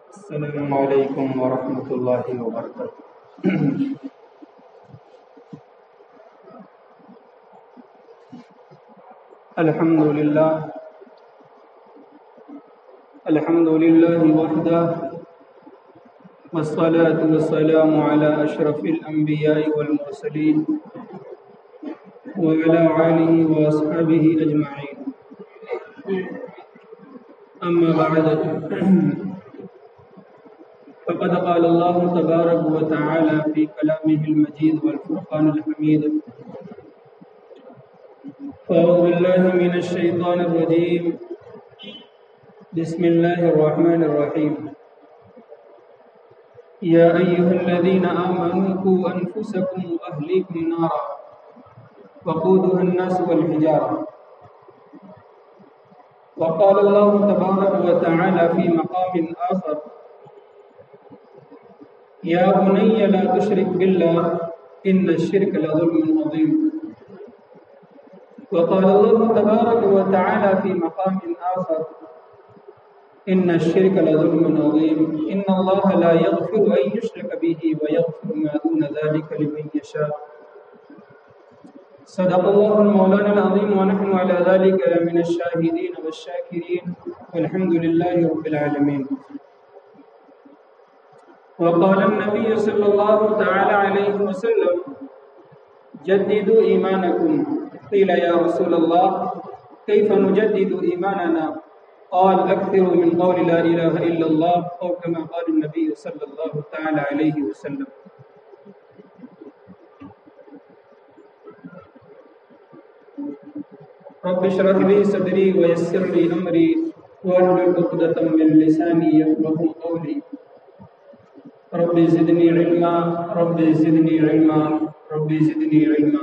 السلام علیکم ورحمۃ اللہ وبرکاتہ۔ الحمد للہ وحدہ والصلاة والسلام على اشرف الانبیاء والمرسلین وعلى آلہ واصحابہ اجمعین، اما بعد فقد قال الله تبارك وتعالى في كلامه المجيد والفرقان الحميد: فأعوذ بالله من الشيطان الرجيم، بسم الله الرحمن الرحيم، يا أيها الذين آمنوا قوا أنفسكم وأهليكم نارا وقودها الناس والحجارة. وقال الله تبارك وتعالى في مقام آخر: يا بني لا تشرك بالله إن الشرك لظلم عظيم. وقال الله تبارك وتعالى في مقام آخر: إن الشرك لظلم عظيم إن الله لا يغفر أن يشرك به ويغفر ما دون ذلك لمن يشاء. صدق الله المولانا العظيم ونحن على ذلك من الشاهدين والشاكرين والحمد لله رب العالمين. وقال النبي صلى الله تعالى عليه وسلم: جددوا إيمانكم. قيل يا رسول الله كيف نجدد إيماننا؟ قال: أكثروا من قول لا إله إلا الله، أو كما قال النبي صلى الله تعالى عليه وسلم. رب اشرح لي صدري ويسر لي أمري واحلل عقدة من لساني يفقهوا قولي. رب زدني علما رب زدني علما رب زدني علما.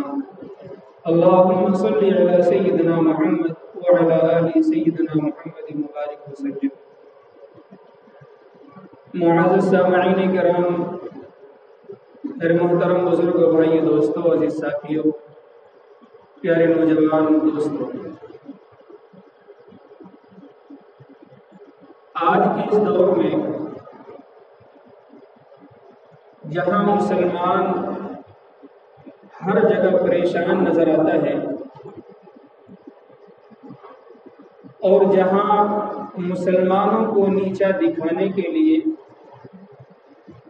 اللهم صل على سيدنا محمد وعلى آل سيدنا محمد مبارك وسلم. معزز سامعین کرام، میرے محترم بزرگ بھائی، دوستوں، عزیز ساتھیوں، پیارے نوجوان دوستوں، آج کے اس دور میں جہاں مسلمان ہر جگہ پریشان نظر آتا ہے اور جہاں مسلمانوں کو نیچا دکھانے کے لیے،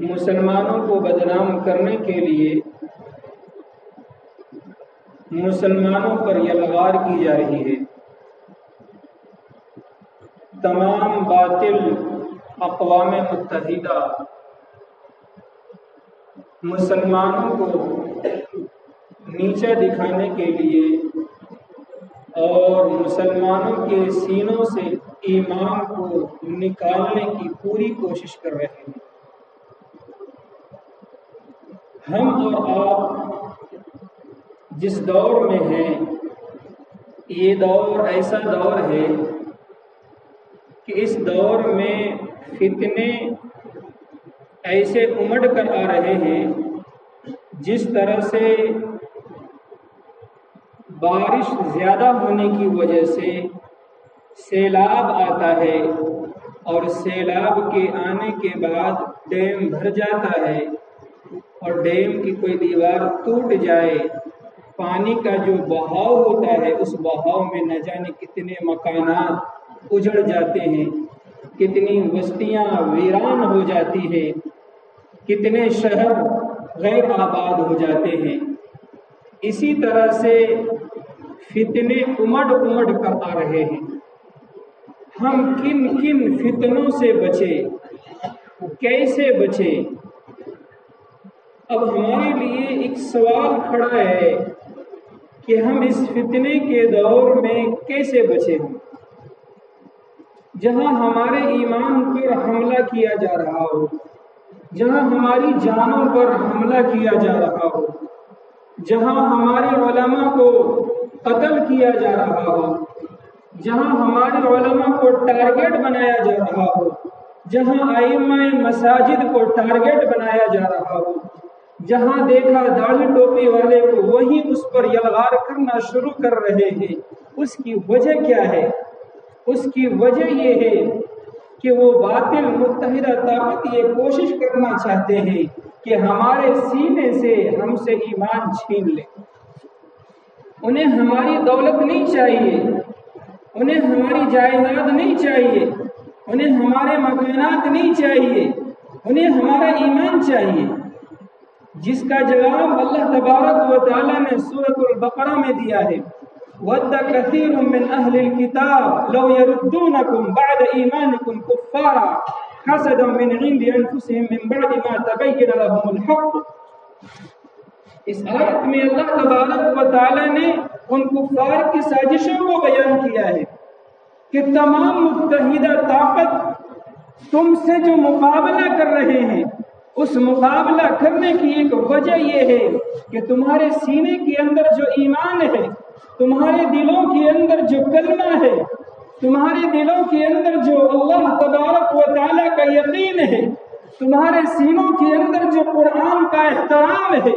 مسلمانوں کو بدنام کرنے کے لیے مسلمانوں پر یلغار کی جا رہی ہے، تمام باطل اقوام متحدہ مسلمانوں کو نیچا دکھانے کے لیے اور مسلمانوں کے سینوں سے ایمان کو نکالنے کی پوری کوشش کر رہے ہیں۔ ہم اور آپ جس دور میں ہیں، یہ دور ایسا دور ہے کہ اس دور میں فتنے ایسے امڑ کر آ رہے ہیں جس طرح سے بارش زیادہ ہونے کی وجہ سے سیلاب آتا ہے اور سیلاب کے آنے کے بعد ڈیم بھر جاتا ہے اور ڈیم کی کوئی دیوار ٹوٹ جائے، پانی کا جو بہاؤ ہوتا ہے اس بہاؤ میں نہ جانے کتنے مکانات اجڑ جاتے ہیں، کتنی بستیاں ویران ہو جاتی ہیں، کتنے شہر غیر آباد ہو جاتے ہیں۔ اسی طرح سے فتنے امڑ کر آ رہے ہیں۔ ہم کن کن فتنوں سے بچیں، کیسے بچیں؟ اب ہمارے لیے ایک سوال کھڑا ہے کہ ہم اس فتنے کے دور میں کیسے بچیں؟ جہاں ہمارے ایمان پر حملہ کیا جا رہا ہو، جہاں ہماری جانوں پر حملہ کیا جا رہا ہو، جہاں ہمارے علماء کو قتل کیا جا رہا ہو، جہاں ہمارے علماء کو ٹارگٹ بنایا جا رہا ہو، جہاں ائمہ مساجد کو ٹارگٹ بنایا جا رہا ہو، جہاں دیکھا داڑھی ٹوپی والے کو وہی اس پر یلغار کرنا شروع کر رہے ہیں، اس کی وجہ کیا ہے؟ اس کی وجہ یہ ہے کہ وہ باطل متحدہ طاقت یہ کوشش کرنا چاہتے ہیں کہ ہمارے سینے سے ہم سے ایمان چھین لے۔ انہیں ہماری دولت نہیں چاہیے، انہیں ہماری جائیداد نہیں چاہیے، انہیں ہمارے مکانات نہیں چاہیے، انہیں ہمارا ایمان چاہیے، جس کا جواب اللہ تبارک و تعالیٰ نے سورۃ البقرہ میں دیا ہے۔ وَدَّ كَثِيرٌ مِّنْ أَهْلِ الْكِتَابِ لَوْ يَرُدُّونَكُمْ بَعْدَ إِيمَانِكُمْ كُفَّارًا حَسَدًا مِّنْ عِندِ أَنفُسِهِم مِّن بَعْدِ مَا تَبَيَّنَ لَهُمُ الْحَقُّ۔ اس آیت میں اللہ تبارک و تعالیٰ نے ان کفار کی سازشوں کو بیان کیا ہے کہ تمام متحدہ طاقت تم سے جو مقابلہ کر رہے ہیں، اس مقابلہ کرنے کی ایک وجہ یہ ہے کہ تمہارے سینے کے اندر جو ایمان ہے، تمہارے دلوں کے اندر جو کلمہ ہے، تمہارے دلوں کے اندر جو اللہ تبارک و تعالیٰ کا یقین ہے، تمہارے سینوں کے اندر جو قرآن کا احترام ہے،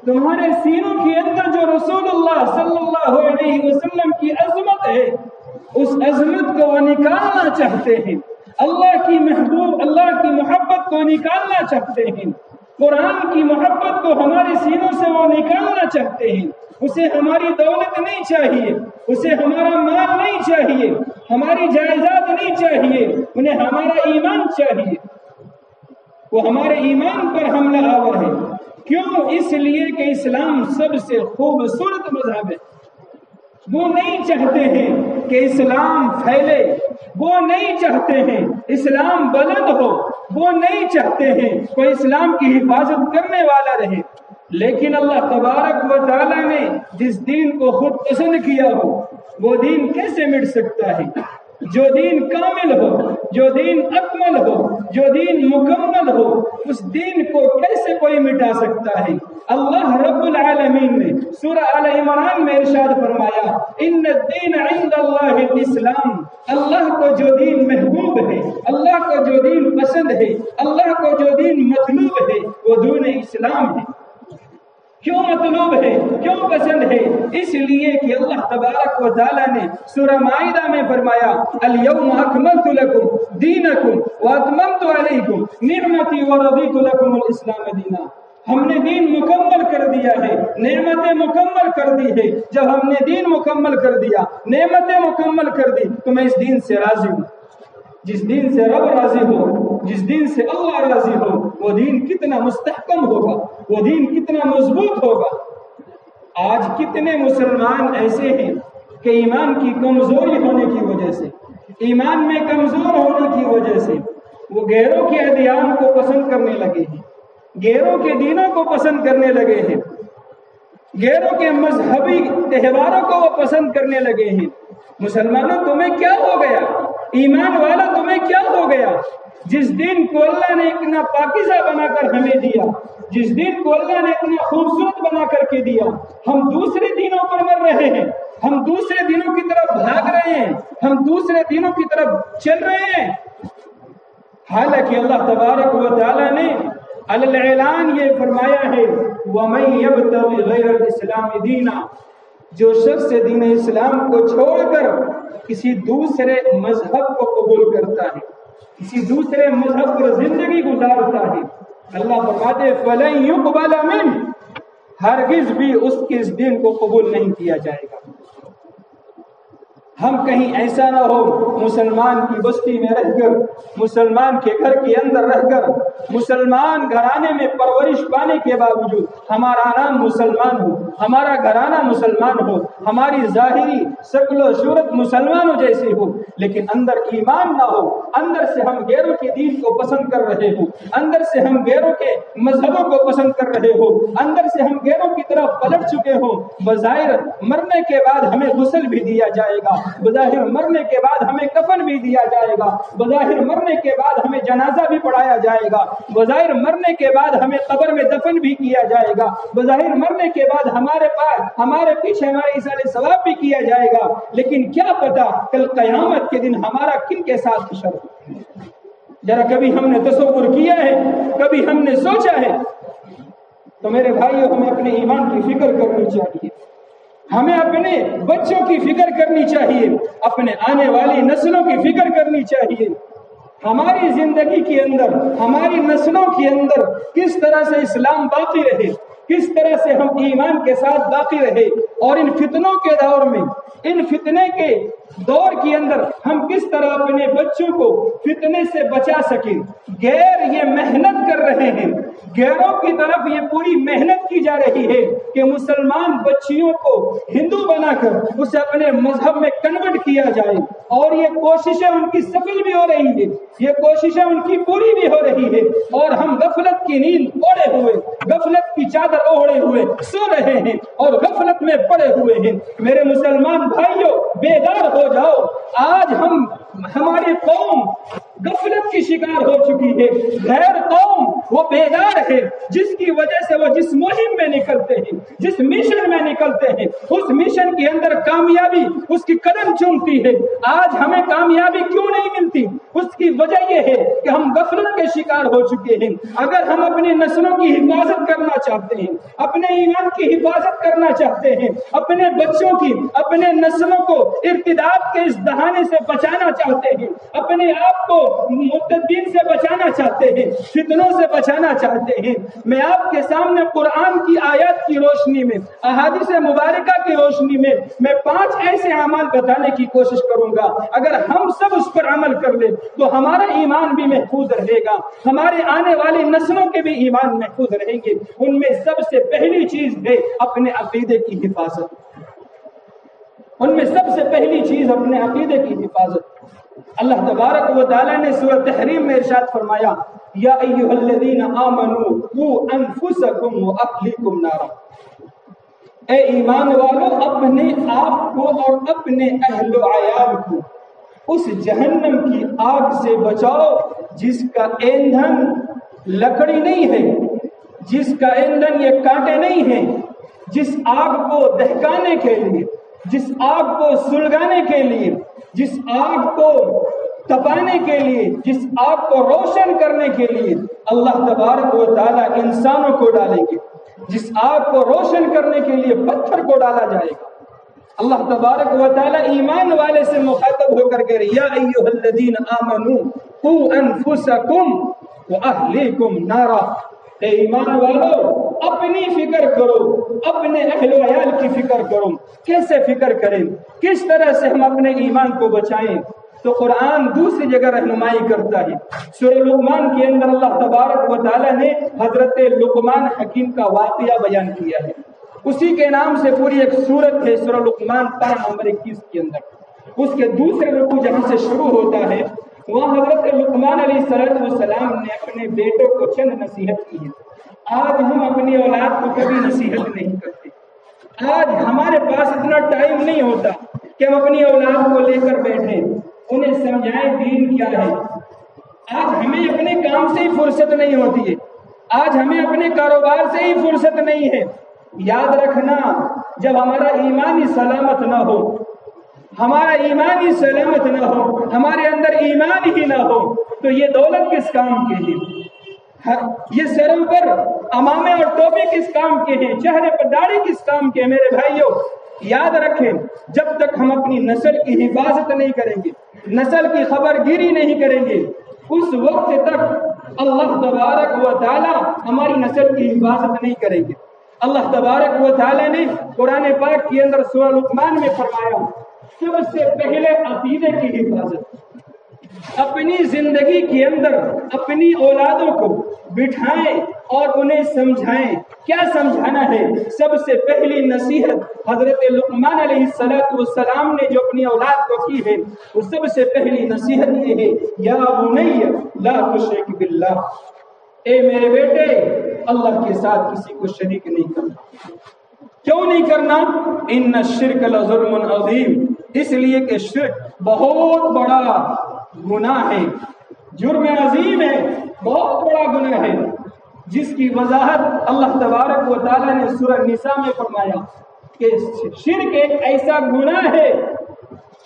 تمہارے سینوں کے اندر جو رسول اللہ صلی اللہ علیہ وسلم کی عظمت ہے، اس عظمت کو وہ نکالنا چاہتے ہیں، اللہ کی محبوب، اللہ کی محبت کو نکالنا چاہتے ہیں، قرآن کی محبت کو ہمارے سینوں سے وہ نکالنا چاہتے ہیں۔ اسے ہماری دولت نہیں چاہیے، اسے ہمارا مال نہیں چاہیے، ہماری جائیداد نہیں چاہیے، انہیں ہمارا ایمان چاہیے۔ وہ ہمارے ایمان پر حملہ آور ہے۔ کیوں؟ اس لیے کہ اسلام سب سے خوبصورت مذہب ہے۔ وہ نہیں چاہتے ہیں کہ اسلام پھیلے، وہ نہیں چاہتے ہیں اسلام بلند ہو، وہ نہیں چاہتے ہیں کوئی اسلام کی حفاظت کرنے والا رہے۔ لیکن اللہ تبارک و تعالیٰ نے جس دین کو خود پسند کیا ہو، وہ دین کیسے مٹ سکتا ہے؟ جو دین کامل ہو، جو دین اکمل ہو، جو دین مکمل ہو، اس دین کو کیسے کوئی مٹا سکتا ہے؟ اللہ رب العالمین نے سورہ آل عمران میں ارشاد فرمایا، ان الدین عند اللہ الاسلام، اللہ کو جو دین محبوب ہے، اللہ کو جو دین پسند ہے، اللہ کو جو دین مطلوب ہے، وہ دین اسلام ہے۔ کیوں مطلوب ہے، کیوں پسند ہے؟ اس لیے کہ اللہ تبارک و تعالیٰ نے سورہ مائدہ میں فرمایا، الیوم اکملت لکم دینکم واتممت علیکم نعمتی ورضیت لکم الاسلام دینا۔ ہم نے دین مکمل کر دیا ہے، نعمتیں مکمل کر دی ہے۔ جب ہم نے دین مکمل کر دیا، نعمتیں مکمل کر دی، تو میں اس دین سے راضی ہوں۔ جس دین سے رب راضی ہو، جس دین سے اللہ راضی ہو، وہ دین کتنا مستحکم ہوگا، وہ دین کتنا مضبوط ہوگا۔ آج کتنے مسلمان ایسے ہیں کہ ایمان کی کمزوری ہونے کی وجہ سے، ایمان میں کمزور ہونے کی وجہ سے وہ غیروں کے ادیان کو پسند کرنے لگے ہیں، غیروں کے دینوں کو پسند کرنے لگے ہیں، غیروں کے مذہبی تہواروں کو وہ پسند کرنے لگے ہیں۔ مسلمانوں تمہیں کیا ہو گیا؟ ایمان والا تمہیں کیا ہو گیا؟ جس دین کو اللہ نے اتنا پاکیزہ بنا کر ہمیں دیا، جس دین کو اللہ نے اتنا خوبصورت بنا کر کے دیا، ہم دوسرے دینوں پر مر رہے ہیں، ہم دوسرے دینوں کی طرف بھاگ رہے ہیں، ہم دوسرے دینوں کی طرف چل رہے ہیں۔ حالانکہ اللہ تبارک و تعالیٰ نے اعلان یہ فرمایا ہے، وَمَن يَبْتَغِ غَيْرَ الْإِسْلَامِ دِينًا، جو شخص دین اسلام کو چھوڑ کر کسی دوسرے مذہب کو قبول کرتا ہے، کسی دوسرے مذہب پر زندگی گزارتا ہے، اللہ فرماتے فَلَن يُقْبَلَ مِنْهُ، ہرگز بھی اس کے اس دین کو قبول نہیں کیا جائے گا۔ ہم کہیں ایسا نہ ہو مسلمان کی بستی میں رہ کر، مسلمان کے گھر کے اندر رہ کر، مسلمان گھرانے میں پرورش پانے کے باوجود ہمارا نام مسلمان ہو، ہمارا گھرانہ مسلمان ہو، ہماری ظاہری شکل و صورت مسلمانوں جیسی ہو، لیکن اندر ایمان نہ ہو، اندر سے ہم غیروں کے دین کو پسند کر رہے ہوں، اندر سے ہم غیروں کے مذہبوں کو پسند کر رہے ہو، اندر سے ہم غیروں کی طرف پلٹ چکے ہوں۔ بظاہر مرنے کے بعد ہمیں غسل بھی دیا جائے گا، بظاہر مرنے کے بعد ہمیں کفن بھی دیا جائے گا، بظاہر مرنے کے بعد ہمیں جنازہ بھی پڑھایا جائے گا، بظاہر مرنے کے بعد ہمیں قبر میں دفن بھی کیا جائے گا، بظاہر مرنے کے بعد ہمارے پیچھے ہمارے ایصال ثواب بھی کیا جائے گا، لیکن کیا پتا کل قیامت کے دن ہمارا کن کے ساتھ حشر ہو؟ ذرا کبھی ہم نے تصور کیا ہے، کبھی ہم نے سوچا ہے؟ تو میرے بھائیوں، ہمیں اپنے ایمان کی فکر کرنی چاہیے، ہمیں اپنے بچوں کی فکر کرنی چاہیے، اپنے آنے والی نسلوں کی فکر کرنی چاہیے ہماری زندگی کے اندر، ہماری نسلوں کے اندر کس طرح سے اسلام باقی رہے، کس طرح سے ہم ایمان کے ساتھ باقی رہے، اور ان فتنوں کے دور میں، ان فتنے کے دور کے اندر ہم کس طرح اپنے بچوں کو فتنے سے بچا سکیں۔ غیر یہ محنت کر رہے ہیں، غیروں کی طرف یہ پوری محنت کی جا رہی ہے کہ مسلمان بچیوں کو ہندو بنا کر اسے اپنے مذہب میں کنورٹ کیا جائے، اور یہ کوششیں ان کی سفل بھی ہو رہی ہے، یہ کوششیں ان کی پوری بھی ہو رہی ہے، اور ہم غفلت کی نیند اوڑے ہوئے، غفلت کی چادر اوڑے ہوئے سو رہے ہیں اور غفلت میں پڑے ہوئے ہیں۔ میرے مسلمان بھائیوں، بیدار ہو جاؤ۔ آج ہماری قوم غفلت کی شکار ہو چکی ہے، غیر قوم وہ بیدار ہے، جس کی وجہ سے وہ جس مہم میں نکلتے ہیں، جس مشن میں نکلتے ہیں، اس مشن کے اندر کامیابی اس کی قدم چومتی ہے۔ آج ہمیں کامیابی کیوں نہیں ملتی؟ اس کی وجہ یہ ہے کہ ہم غفلت کے شکار ہو چکے ہیں۔ اگر ہم اپنی نسلوں کی حفاظت کرنا چاہتے ہیں، اپنے ایمان کی حفاظت کرنا چاہتے ہیں، اپنے بچوں کی، اپنے نسلوں کو ارتداد کے اس دہانے سے بچانا چاہتے ہیں، اپنے آپ کو مرتدین سے بچانا چاہتے ہیں، فتنوں سے بچانا چاہتے ہیں، میں آپ کے سامنے قرآن کی آیات کی روشنی میں، احادیث مبارکہ کی روشنی میں 5 ایسے اعمال بتانے کی کوشش کروں گا۔ اگر ہم سب اس پر عمل کر لیں تو ہمارا ایمان بھی محفوظ رہے گا، ہمارے آنے والی نسلوں کے بھی ایمان محفوظ رہیں گے۔ ان میں سب سے پہلی چیز ہے اپنے عقیدے کی حفاظت۔ ان میں سب سے پہلی چیز اپنے عقیدے کی حفاظت۔ اللہ تبارک و تعالی نے سورہ تحریم میں ارشاد فرمایا، یا ایھا الذین آمنوا قوا انفسکم واہلیکم نارا، اے ایمان والو اپنے آپ کو اور اپنے اہل و عیال کو اس جہنم کی آگ سے بچاؤ جس کا ایندھن لکڑی نہیں ہے، جس کا ایندھن یہ کانٹے نہیں ہیں، جس آگ کو دہکانے کے لیے، جس آگ کو سلگانے کے لیے، جس آگ کو تپانے کے لیے، جس آگ کو روشن کرنے کے لیے اللہ تبارک و تعالیٰ انسانوں کو ڈالیں گے، جس آگ کو روشن کرنے کے لیے پتھر کو ڈالا جائے گا۔ اللہ تبارک و تعالیٰ ایمان والے سے مخاطب ہو کر کے یا ایھا الذین آمنوا قوا انفسکم واہلیکم نارا، اے ایمان والو اپنی فکر کرو، اپنے اہل و عیال کی فکر کرو۔ کیسے فکر کریں؟ کس طرح سے ہم اپنے ایمان کو بچائیں؟ تو قرآن دوسری جگہ رہنمائی کرتا ہے۔ سورہ لقمان کے اندر اللہ تبارک و تعالیٰ نے حضرت لقمان حکیم کا واقعہ بیان کیا ہے، اسی کے نام سے پوری ایک سورت ہے سورہ لقمان پارہ نمبر 21 کے اندر۔ اس کے دوسرے رکوع جہاں سے شروع ہوتا ہے وہاں حضرت لقمان علیہ السلام نے اپنے بیٹوں کو چند نصیحت کی ہے۔ آج ہم اپنی اولاد کو کبھی نصیحت نہیں کرتے۔ آج ہمارے پاس اتنا ٹائم نہیں ہوتا کہ ہم اپنی اولاد کو لے کر بیٹھیں، انہیں سمجھائیں دین کیا ہے۔ آج ہمیں اپنے کام سے ہی فرصت نہیں ہوتی ہے، آج ہمیں اپنے کاروبار سے ہی فرصت نہیں ہے۔ یاد رکھنا، جب ہمارا ایمان ہی سلامت نہ ہو، ہمارا ایمان ہی سلامت نہ ہو، ہمارے اندر ایمان ہی نہ ہو تو یہ دولت کس کام کے ہے؟ یہ سروں پر امامے اور ٹوپے کس کام کے ہیں؟ چہرے پر داڑھی کس کام کے ہیں؟ میرے بھائیوں یاد رکھیں، جب تک ہم اپنی نسل کی حفاظت نہیں کریں گے، نسل کی خبر گیری نہیں کریں گے، اس وقت تک اللہ تبارک و تعالی ہماری نسل کی حفاظت نہیں کریں گے۔ اللہ تبارک و تعالی نے قرآن پاک کے اندر سورہ لقمان میں فرمایا، سب سے پہلے عقیدے کی حفاظت۔ اپنی زندگی کے اندر اپنی اولادوں کو بٹھائیں اور انہیں سمجھائیں۔ کیا سمجھانا ہے؟ سب سے پہلی نصیحت حضرت لقمان علیہ السلام نے جو اپنی اولاد کو کی ہے، وہ سب سے پہلی نصیحت یہ ہے، یا بنی لا تشرک باللہ، اے میرے بیٹے اللہ کے ساتھ کسی کو شریک نہیں کرنا۔ کیوں نہیں کرنا؟ ان الشرک لظلم عظیم، اس لیے کہ شرک بہت بڑا گناہ ہے، جرم عظیم ہے، بہت بڑا گناہ ہے، جس کی وضاحت اللہ تبارک و تعالیٰ نے سورہ نساء میں فرمایا کہ شرک ایک ایسا گناہ ہے،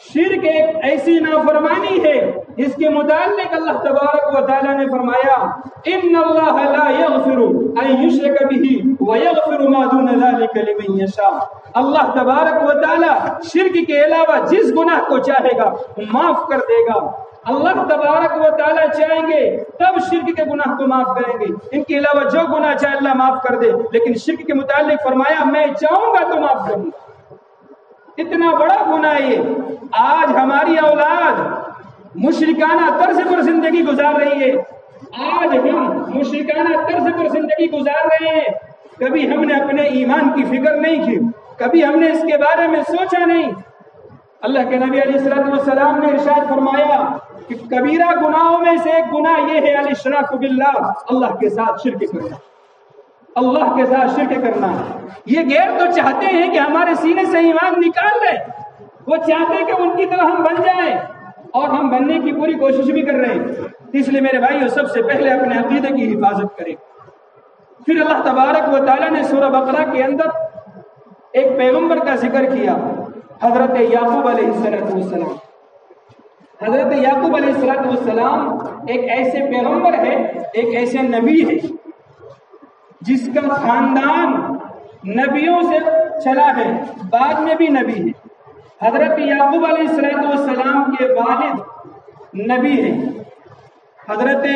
شرک ایک ایسی نافرمانی ہے جس کے متعلق اللہ تبارک و تعالیٰ نے فرمایا، ان اللہ لا یغفر ان یشرک بہ ویغفر ما دون ذلک لمن یشاء۔ اللہ تبارک و تعالیٰ شرک کے علاوہ جس گناہ کو چاہے گا وہ معاف کر دے گا، اللہ تبارک و تعالیٰ چاہیں گے تب شرک کے گناہ کو معاف کریں گے، ان کے علاوہ جو گناہ چاہے اللہ معاف کر دے، لیکن شرک کے متعلق فرمایا میں چاہوں گا تو معاف کروں گا۔ اتنا بڑا گناہ ہے یہ۔ آج ہماری اولاد مشرکانہ طرز پر زندگی گزار رہی ہے، آج ہم مشرکانہ طرز پر زندگی گزار رہے ہیں۔ کبھی ہم نے اپنے ایمان کی فکر نہیں کی، کبھی ہم نے اس کے بارے میں سوچا نہیں۔ اللہ کے نبی علیہ السلام نے ارشاد فرمایا کہ کبیرہ گناہوں میں سے ایک گناہ یہ ہے الاشراک باللہ، اللہ کے ساتھ شرک کرنا، اللہ کے ساتھ شرک کرنا۔ یہ غیر تو چاہتے ہیں کہ ہمارے سینے سے ایمان نکال لیں، وہ چاہتے ہیں کہ ان کی طرح ہم بن جائیں، اور ہم بننے کی پوری کوشش بھی کر رہے ہیں۔ اس لیے میرے بھائیو سب سے پہلے اپنے عقیدے کی حفاظت کریں۔ پھر اللہ تبارک و تعالیٰ نے سورہ بقرہ کے اندر ایک پیغمبر کا ذکر کیا، حضرت یعقوب علیہ السلام۔ حضرت یعقوب علیہ السلام ایک ایسے پیغمبر ہے، ایک ایسے نبی ہے جس کا خاندان نبیوں سے چلا ہے، بعد میں بھی نبی ہے۔ حضرت یعقوب علیہ السلام کے والد نبی ہیں، حضرت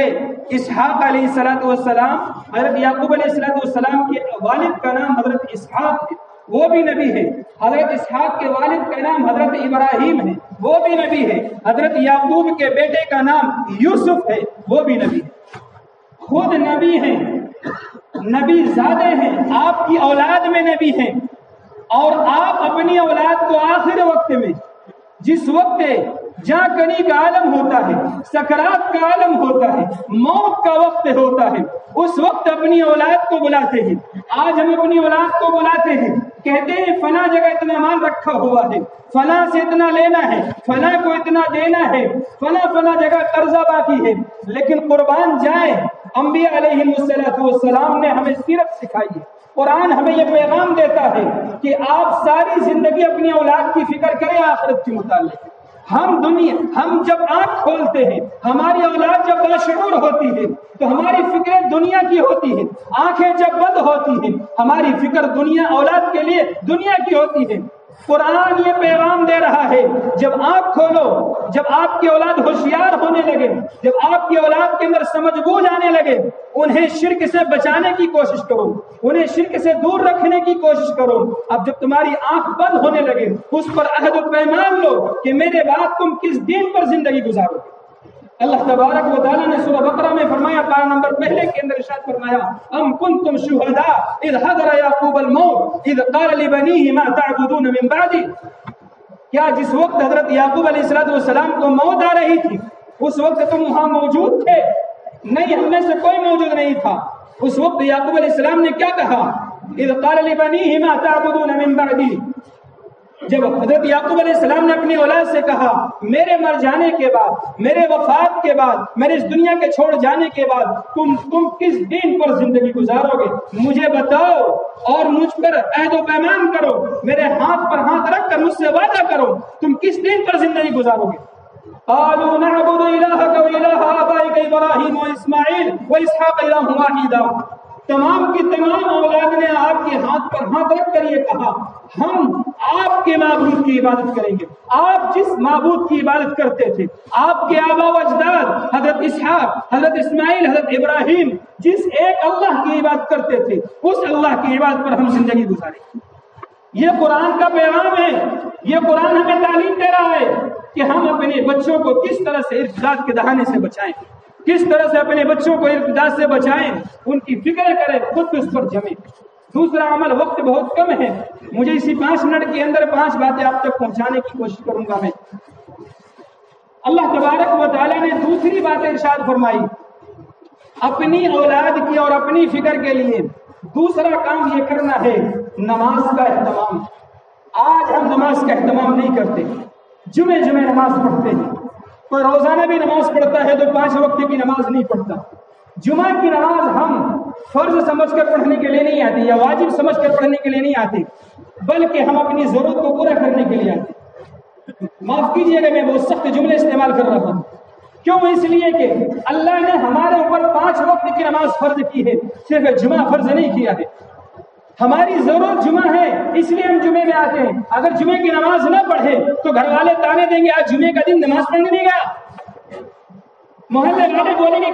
اسحاق علیہ السلام، حضرت یعقوب علیہ السلام کے والد کا نام حضرت اسحاق ہے، وہ بھی نبی ہے۔ حضرت اسحاق کے والد کا نام حضرت ابراہیم ہے، وہ بھی نبی ہے۔ حضرت یعقوب کے بیٹے کا نام یوسف ہے، وہ بھی نبی ہے۔ خود نبی ہیں، نبی زادے ہیں، آپ کی اولاد میں نبی ہیں، اور آپ اپنی اولاد کو آخر وقت میں، جس وقت جہاں کنی کا عالم ہوتا ہے، سکرات کا عالم ہوتا ہے، موت کا وقت ہوتا ہے، اس وقت اپنی اولاد کو بلاتے ہیں۔ آج ہم اپنی اولاد کو بلاتے ہیں، کہتے ہیں فلاں جگہ اتنا مال رکھا ہوا ہے، فلاں سے اتنا لینا ہے، فلاں کو اتنا دینا ہے، فلاں جگہ قرضہ باقی ہے۔ لیکن قربان جائیں، انبیاء علیہ السلام نے ہمیں سیرت سکھائی ہے، قرآن ہمیں یہ پیغام دیتا ہے کہ آپ ساری زندگی اپنی اولاد کی فکر کریں آخرت کے متعلق۔ ہم جب آنکھ کھولتے ہیں، ہماری اولاد جب باشعور ہوتی ہے تو ہماری فکریں دنیا کی ہوتی ہیں، آنکھیں جب بند ہوتی ہیں ہماری فکر اولاد کے لیے دنیا کی ہوتی ہے۔ قرآن یہ پیغام دے رہا ہے، جب آنکھ کھولو، جب آپ کی اولاد ہوشیار ہونے لگے، جب آپ کی اولاد کے اندر سمجھ بوجھ آنے لگے، انہیں شرک سے بچانے کی کوشش کرو، انہیں شرک سے دور رکھنے کی کوشش کرو۔ اب جب تمہاری آنکھ بند ہونے لگے، اس پر عہد و پیمان لو کہ میرے بعد تم کس دین پر زندگی گزارو گے۔ اللہ تبارک و تعالیٰ نے سورہ بقرہ میں فرمایا، پارہ نمبر پہلے کے اندر ارشاد فرمایا، ام کنتم شہداء اذ حضر یعقوب الموت اذ قال لبنیہ ما تعبدون من بعدی۔ کیا جس وقت حضرت یعقوب علیہ السلام کو موت آ رہی تھی اس وقت تم وہاں موجود تھے؟ نہیں، ہم میں سے کوئی موجود نہیں تھا۔ اس وقت یعقوب علیہ السلام نے کیا کہا؟ اذ قال لبنیہ ما تعبدون من بعدی۔ جب حضرت یعقوب علیہ السلام نے اپنی اولاد سے کہا میرے مر جانے کے بعد، میرے وفات کے بعد، میرے اس دنیا کے چھوڑ جانے کے بعد تم کس دین پر زندگی گزارو گے، مجھے بتاؤ اور مجھ پر عہد و پیمان کرو، میرے ہاتھ پر ہاتھ رکھ کر مجھ سے وعدہ کرو، تم کس دین پر زندگی گزارو گے؟ قالوا نعبد الہک و الہ آبائک ابراہیم و اسماعیل و اسحاق الہ واحدا۔ تمام کی تمام اولاد نے آپ کے ہاتھ پر ہاتھ رکھ کر یہ کہا، ہم آپ کے معبود کی عبادت کریں گے۔ آپ جس معبود کی عبادت کرتے تھے، آپ کے آبا و اجداد حضرت اسحاق، حضرت اسماعیل، حضرت ابراہیم جس ایک اللہ کی عبادت کرتے تھے، اس اللہ کی عبادت پر ہم زندگی گزاریں۔ یہ قرآن کا پیغام ہے، یہ قرآن ہمیں تعلیم دے رہا ہے کہ ہم اپنے بچوں کو کس طرح سے ارتداد کے دہانے سے بچائیں، کس طرح سے اپنے بچوں کو ارتداد سے بچائیں، ان کی فکر کریں، خود اس پر جمیں۔ دوسرا عمل، وقت بہت کم ہے، مجھے اسی 5 منٹ کے اندر 5 باتیں آپ تک پہنچانے کی کوشش کروں گا میں۔ اللہ تبارک و تعالیٰ نے دوسری بات ارشاد فرمائی، اپنی اولاد کی اور اپنی فکر کے لیے دوسرا کام یہ کرنا ہے نماز کا اہتمام۔ آج ہم نماز کا اہتمام نہیں کرتے، جمعے نماز پڑھتے ہیں، کوئی روزانہ بھی نماز پڑھتا ہے تو 5 وقت کی نماز نہیں پڑھتا۔ جمعہ کی نماز ہم فرض سمجھ کر پڑھنے کے لیے نہیں آتی یا واجب سمجھ کر پڑھنے کے لیے نہیں آتی، بلکہ ہم اپنی ضرورت کو پورا کرنے کے لیے آتے۔ معاف کیجیے گا میں بہت سخت جملے استعمال کر رہا ہوں، کیوں؟ اس لیے کہ اللہ نے ہمارے اوپر 5 وقت کی نماز فرض کی ہے، صرف جمعہ فرض نہیں کیا ہے۔ ہماری ضرورت جمعہ ہے، اس لیے ہم جمعے میں آتے ہیں۔ اگر جمعے کی نماز نہ پڑھے تو گھر والے تانے دیں گے آج جمعے کا دن نماز پڑھنے نہیں گیا۔ محلے والے بولیں گے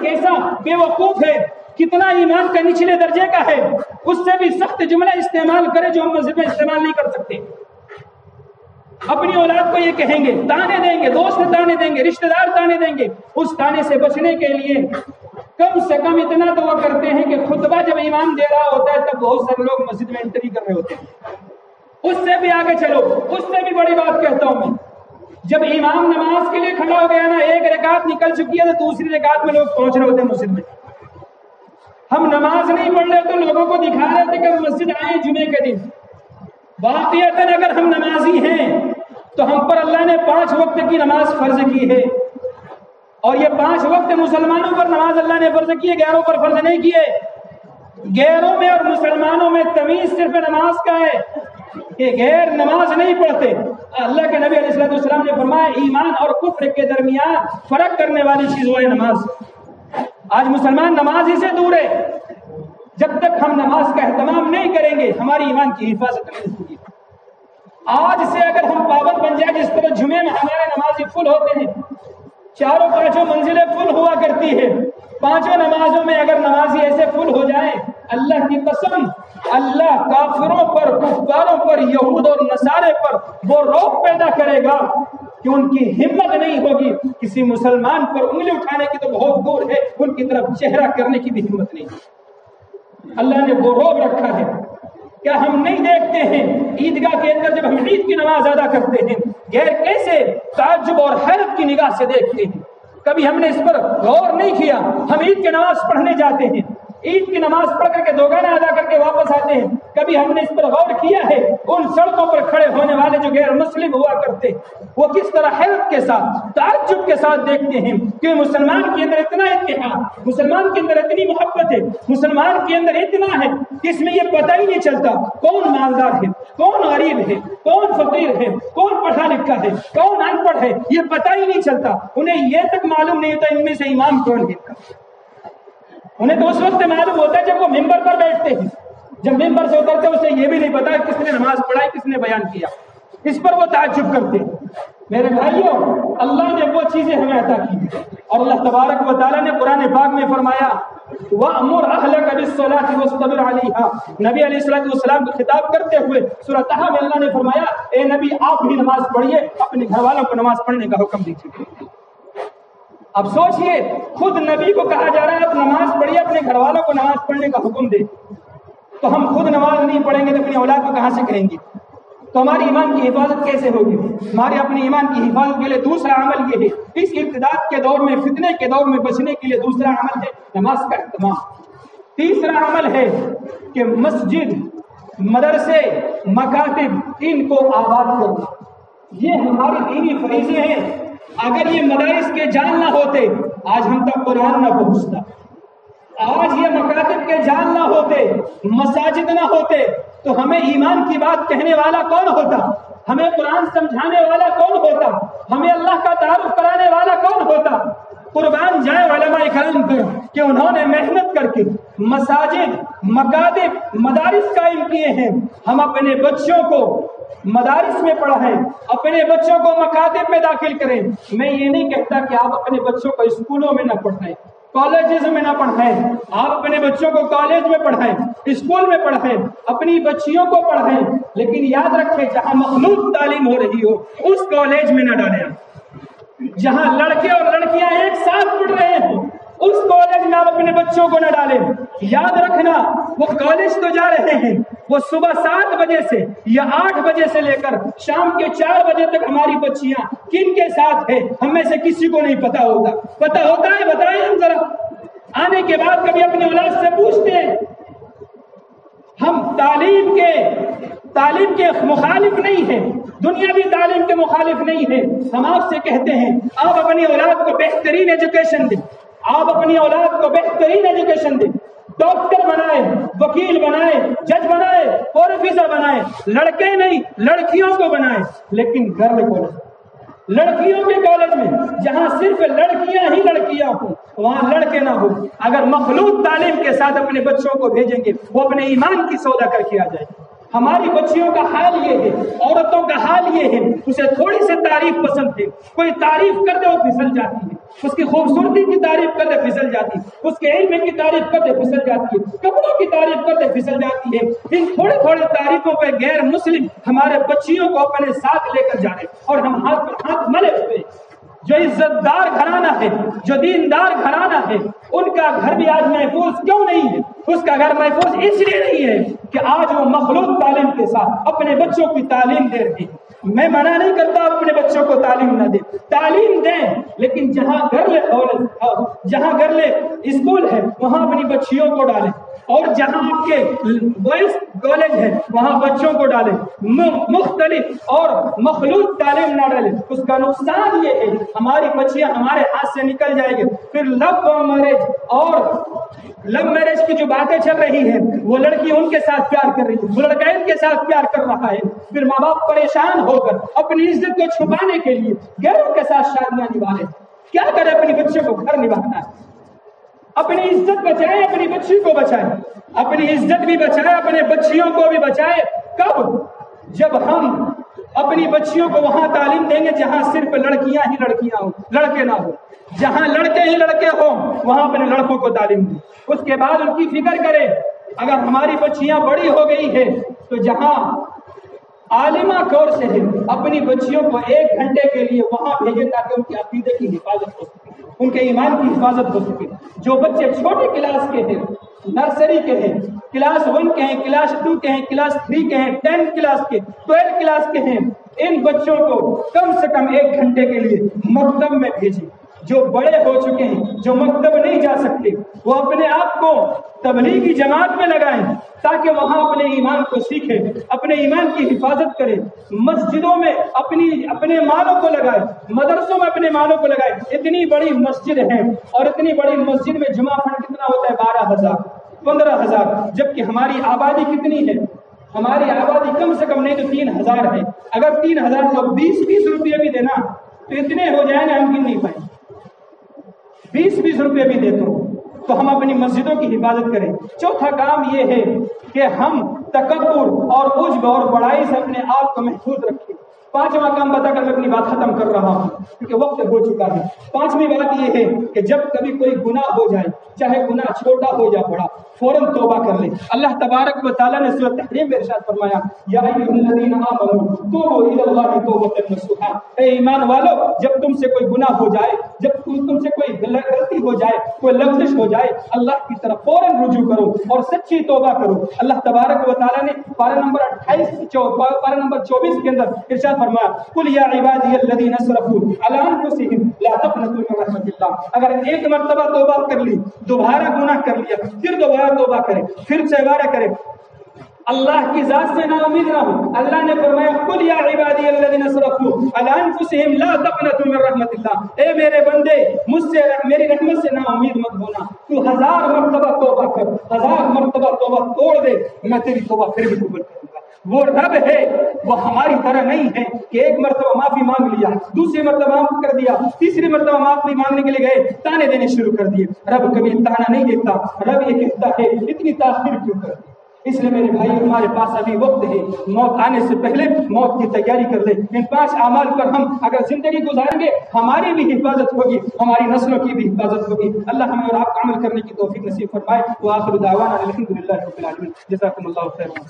کیسا بے وقوف ہے، کتنا ایمان کا نچلے درجے کا ہے، اس سے بھی سخت جملہ استعمال کرے جو ہم مسجد میں استعمال نہیں کر سکتے۔ اپنی اولاد کو یہ کہیں گے، تانے دیں گے، دوست تانے دیں گے، رشتہ دار تانے دیں گے۔ اس تانے سے بچنے کے لیے کم سے کم اتنا تو وہ کرتے ہیں کہ خطبہ جب امام دے رہا ہوتا ہے تب بہت سارے لوگ مسجد میں انٹری کر رہے ہوتے ہیں۔ اس سے بھی آگے چلو، اس سے بھی بڑی بات کہتا ہوں میں، جب امام نماز کے لیے کھڑا ہو گیا نا، ایک رکعت نکل چکی ہے تو دوسری رکعت میں لوگ پہنچ رہے ہوتے ہیں مسجد میں۔ ہم نماز نہیں پڑھ رہے تو لوگوں کو دکھا رہے تھے کہ مسجد آئے جمعے کے دن۔ واقعتاً اگر ہم نمازی ہیں تو ہم پر اللہ نے 5 وقت کی نماز فرض کی ہے، اور یہ 5 وقت مسلمانوں پر نماز اللہ نے فرض کی ہے، غیروں پر فرض نہیں کیے۔ غیروں میں اور مسلمانوں میں تمیز صرف نماز کا ہے کہ غیر نماز نہیں پڑھتے۔ اللہ کے نبی علیہ السلام نے فرمایا ایمان اور کفر کے درمیان فرق کرنے والی چیز وہ ہے نماز۔ آج مسلمان نماز ہی سے دور ہے۔ جب تک ہم نماز کا اہتمام نہیں کریں گے ہماری ایمان کی حفاظت نہیں ہوگی۔ آج سے اگر ہم پابند بن جائیں، جس طرح جمعے میں ہمارے نمازی فل ہوتے ہیں، 4-5 منزلیں فل ہوا کرتی ہے، 5 نمازوں میں اگر نمازی ایسے فل ہو جائیں، اللہ کی قسم اللہ کافروں پر، کفاروں پر، یہود اور نصارے پر وہ رعب پیدا کرے گا کہ ان کی ہمت نہیں ہوگی، کسی مسلمان پر انگلی اٹھانے کی تو بہت دور ہے، ان کی طرف چہرہ کرنے کی بھی ہمت نہیں۔ اللہ نے وہ رعب رکھا ہے۔ کیا ہم نہیں دیکھتے ہیں عیدگاہ کے اندر جب ہم عید کی نماز ادا کرتے ہیں، غیر کیسے تعجب اور حیرت کی نگاہ سے دیکھتے ہیں؟ کبھی ہم نے اس پر غور نہیں کیا۔ ہم عید کی نماز پڑھنے جاتے ہیں، عید کی نماز پڑھ کر کے دوگانہ ادا کر کے واپس آتے ہیں، کبھی ہم نے اس پر غور کیا ہے ان سڑکوں پر کھڑے ہونے والے جو غیر مسلم ہوا کرتے وہ کس طرح حیرت کے ساتھ، تعجب کے ساتھ دیکھتے ہیں کہ مسلمان کے اندر اتنا اتحاد، مسلمان کے اندر اتنی محبت ہے، مسلمان کے اندر اتنا ہے کہ اس میں یہ پتہ ہی نہیں چلتا کون مالدار ہے، کون غریب ہے، کون فقیر ہے، کون پڑھا لکھا ہے، کون ان پڑھ ہے، یہ پتہ ہی نہیں چلتا۔ انہیں یہ تک معلوم نہیں ہوتا ان میں سے امام کون ہے۔ انہیں تو اس وقت معلوم ہوتا ہے جب وہ ممبر پر بیٹھتے ہیں، جب ممبر سے اترتے ہیں اسے یہ بھی نہیں پتا کس نے نماز پڑھائی، کس نے بیان کیا، اس پر وہ تعجب کرتے ہیں۔ میرے بھائیوں، اللہ نے وہ چیزیں ہمیں عطا کی اور اللہ تبارک و تعالیٰ نے قرآن پاک میں فرمایا وَأْمُرْ أَهْلَكَ بِالصَّلَاةِ وَاصْطَبِرْ عَلَيْهَا۔ نبی علیہ السلام کو خطاب کرتے ہوئے سورہ طٰہٰ میں اللہ نے فرمایا اے نبی آپ بھی نماز پڑھیے، اپنے گھر والوں کو نماز پڑھنے کا حکم دیجیے۔ اب سوچئے خود نبی کو کہا جا رہا ہے آپ نماز پڑھیے، اپنے گھر والوں کو نماز پڑھنے کا حکم دے، تو ہم خود نماز نہیں پڑھیں گے تو اپنی اولاد کو کہاں سے کہیں گے؟ تو ہماری ایمان کی حفاظت کیسے ہوگی؟ ہمارے اپنے ایمان کی حفاظت کے لیے دوسرا عمل یہ ہے، اس ارتداد کے دور میں، فتنے کے دور میں بچنے کے لیے دوسرا عمل ہے نماز کا اہتمام۔ تیسرا عمل ہے کہ مسجد، مدرسے، مکاتب ان کو آباد کرنا، یہ ہماری دینی فریضے ہیں۔ اگر یہ مدارس کے جان نہ ہوتے آج ہم تک قرآن نہ پہنچتا، آج یہ مکاتب کے جان نہ ہوتے، مساجد نہ ہوتے تو ہمیں ایمان کی بات کہنے والا کون ہوتا؟ ہمیں قرآن سمجھانے والا کون ہوتا؟ ہمیں اللہ کا تعارف کرانے والا کون ہوتا؟ قربان جائے علماء کرام پر کہ انہوں نے محنت کر کے مساجد، مکاتب، مدارس قائم کیے ہیں۔ ہم اپنے بچوں کو مدارس میں پڑھائیں، اپنے بچوں کو مکاتب میں داخل کریں۔ میں یہ نہیں کہتا کہ آپ اپنے بچوں کو اسکولوں میں نہ پڑھائیں، کالجز میں نہ پڑھائیں، آپ اپنے بچوں کو کالج میں پڑھائیں، اسکول میں پڑھائیں، اپنی بچیوں کو پڑھائیں، لیکن یاد رکھیں جہاں مخلوط تعلیم ہو رہی ہو اس کالج میں نہ ڈالیں۔ جہاں لڑکے اور لڑکیاں ایک ساتھ پڑھ رہے ہیں اس کالج میں آپ اپنے بچوں کو نہ ڈالیں۔ یاد رکھنا وہ کالج تو جا رہے ہیں، وہ صبح 7 بجے سے یا 8 بجے سے لے کر شام کے 4 بجے تک ہماری بچیاں کن کے ساتھ ہیں ہم میں سے کسی کو نہیں پتا ہوتا۔ پتا ہوتا ہے بتائیں ہم ذرا، آنے کے بعد کبھی اپنی اولاد سے پوچھتے ہیں؟ ہم تعلیم کے مخالف نہیں ہیں، دنیاوی تعلیم کے مخالف نہیں ہیں۔ ہم آپ سے کہتے ہیں آپ اپنی اولاد کو بہترین ایجوکیشن دیں، آپ اپنی اولاد کو بہترین ایجوکیشن دیں، ڈاکٹر بنائیں، وکیل بنائیں، جج بنائیں، پروفیسر بنائیں، لڑکے نہیں لڑکیوں کو بنائیں، لیکن گرل کالج، لڑکیوں کے کالج میں جہاں صرف لڑکیاں ہی لڑکیاں ہوں وہاں لڑکے نہ ہوں۔ اگر مخلوط تعلیم کے ساتھ اپنے بچوں کو بھیجیں گے وہ اپنے ایمان کی سودا کر کے آ جائیں۔ ہماری بچیوں کا حال یہ ہے، عورتوں کا حال یہ ہے، اسے تھوڑی سی تعریف پسند ہے، کوئی تعریف کر دے وہ پھسل جاتی ہے۔ اس کی خوبصورتی کی تعریف کرتے پھسل جاتی ہے، اس کے علم کی تعریف کرتے پھسل جاتی ہے، کپڑوں کی تعریف کرتے پھسل جاتی ہے۔ ان تھوڑے تھوڑے تعریفوں پہ غیر مسلم ہمارے بچیوں کو اپنے ساتھ لے کر جا رہے اور ہم ہاتھ پر ہاتھ ملے ہوئے۔ جو عزت دار گھرانہ ہے، جو دیندار گھرانہ ہے، ان کا گھر بھی آج محفوظ کیوں نہیں ہے؟ اس کا گھر محفوظ اس لیے نہیں ہے کہ آج وہ مخلوط تعلیم کے ساتھ اپنے بچوں کی تعلیم دے رہے ہیں۔ میں منع نہیں کرتا اپنے بچوں کو تعلیم نہ دیں، تعلیم دیں، لیکن جہاں گرلے اسکول ہے وہاں اپنی بچیوں کو ڈالیں، اور جہاں آپ کے بوائز کالج ہے وہاں بچوں کو ڈالیں۔ مختلف اور مخلوط تعلیم نہ ڈالیں، اس کا نقصان یہ ہے ہماری بچیاں ہمارے ہاتھ سے نکل جائیں گے۔ پھر لو میرج کی جو باتیں چل رہی ہیں، وہ لڑکی ان کے ساتھ پیار کر رہی ہے، وہ لڑکا ان کے ساتھ پیار کر رہا ہے، پھر ماں باپ پریشان ہو کر اپنی عزت کو چھپانے کے لیے غیروں کے ساتھ شادیاں نبھا رہے ہیں۔ کیا کرے؟ اپنی بچے کو گھر نبھانا ہے، اپنی عزت بچائے، اپنی بچی کو بچائے، اپنی عزت بھی بچائے، اپنے بچیوں کو بھی بچائے۔ کب؟ جب ہم اپنی بچیوں کو وہاں تعلیم دیں گے جہاں صرف لڑکیاں ہی لڑکیاں ہوں، لڑکے نہ ہوں۔ جہاں لڑکے ہی لڑکے ہوں وہاں اپنے لڑکوں کو تعلیم دیں، اس کے بعد ان کی فکر کرے۔ اگر ہماری بچیاں بڑی ہو گئی ہے تو جہاں عالمہ کورس ہے اپنی بچیوں کو 1 گھنٹے کے لیے وہاں بھیجے تاکہ ان کے عقیدے کی حفاظت ہو سکے، ان کے ایمان کی حفاظت ہو سکے۔ جو بچے چھوٹی کلاس کے ہیں، نرسری کے ہیں، کلاس 1 کے ہیں، کلاس 2 کے ہیں، کلاس 3 کے ہیں، 10 کلاس کے، 12 کلاس کے ہیں، ان بچوں کو کم سے کم 1 گھنٹے کے لیے مکتب میں بھیجیں۔ جو بڑے ہو چکے ہیں، جو مکتب نہیں جا سکتے، وہ اپنے آپ کو تبلیغی جماعت میں لگائیں تاکہ وہاں اپنے ایمان کو سیکھیں، اپنے ایمان کی حفاظت کریں۔ مسجدوں میں اپنے مالوں کو لگائیں، مدرسوں میں اپنے مالوں کو لگائیں۔ اتنی بڑی مسجد ہے اور اتنی بڑی مسجد میں جمعہ فنڈ کتنا ہوتا ہے؟ 12,000 15,000، جبکہ ہماری آبادی کتنی ہے؟ ہماری آبادی کم سے کم نہیں تو 3,000 ہے۔ اگر 3,000 لوگ 20 روپئے بھی دینا تو اتنے ہو جائیں گے، ہم گن نہیں پائیں۔ 20 روپئے بھی دیتے ہو تو ہم اپنی مسجدوں کی حفاظت کریں۔ چوتھا کام یہ ہے کہ ہم تکبر اور عجب اور بڑائی سے اپنے آپ کو محفوظ رکھیں۔ 5واں کام بتا کر میں اپنی بات ختم کر رہا ہوں کیونکہ وقت ہو چکا ہے۔ 5ویں بات یہ ہے کہ جب کبھی کوئی گناہ ہو جائے، چاہے گناہ چھوٹا ہو یا بڑا، فوراً توبہ کر لیں۔ اللہ تبارک و تعالیٰ نے سورۃ تحریم میں ارشاد فرمایا، یا ایھا الذین آمنوا توبوا الی اللہ توبۃ نصوحا، اے ایمان والو، جب تم سے کوئی گناہ ہو جائے، جب تم سے کوئی غلطی ہو جائے، کوئی لغزش ہو جائے، اللہ کی طرف فوراً رجوع کرو اور سچی توبہ کرو۔ اللہ تبارک و تعالیٰ نے پارہ نمبر 24 کے اندر ارشاد فرمایا، قل یا عبادی الذین اسرفوا علی انفسہم لا تقنطوا من رحمۃ اللہ۔ اگر ایک مرتبہ توبہ کر لی، دوبارہ گناہ کر لیا، پھر دوبارہ توبہ کرے، پھر سے دوبارہ کرے، اللہ کی ذات سے نا امید نہ ہو۔ اللہ نے فرمایا، قل یا عبادی الذین اسرفوا علی انفسہم لا تقنطوا من رحمۃ اللہ، اے میرے بندے، مجھ سے میری رحمت سے نا امید مت ہونا۔ تو 1000 مرتبہ توبہ کر، 1000 مرتبہ توبہ توڑ دے، میں تیری توبہ پھر بھی قبول کروں گا۔ وہ رب ہے، وہ ہماری طرح نہیں ہے کہ ایک مرتبہ معافی مانگ لیا، دوسری مرتبہ معاف کر دیا، تیسری مرتبہ معافی مانگنے کے لیے گئے تانے دینے شروع کر دیے۔ رب کبھی تانا نہیں دیتا، رب یہ کہتا ہے اتنی تاخیر کیوں کر دی؟ اس لیے میرے بھائی، ہمارے پاس ابھی وقت ہے، موت آنے سے پہلے موت کی تیاری کر لیں۔ ان 5 اعمال پر ہم اگر زندگی گزاریں گے، ہماری بھی حفاظت ہوگی، ہماری نسلوں کی بھی حفاظت ہوگی۔ اللہ ہمیں اور آپ کا عمل کرنے کی توفیق نصیب فرمائے۔ وآخر دعوانا الحمد للہ رب العالمین۔ جزاکم اللہ خیرا۔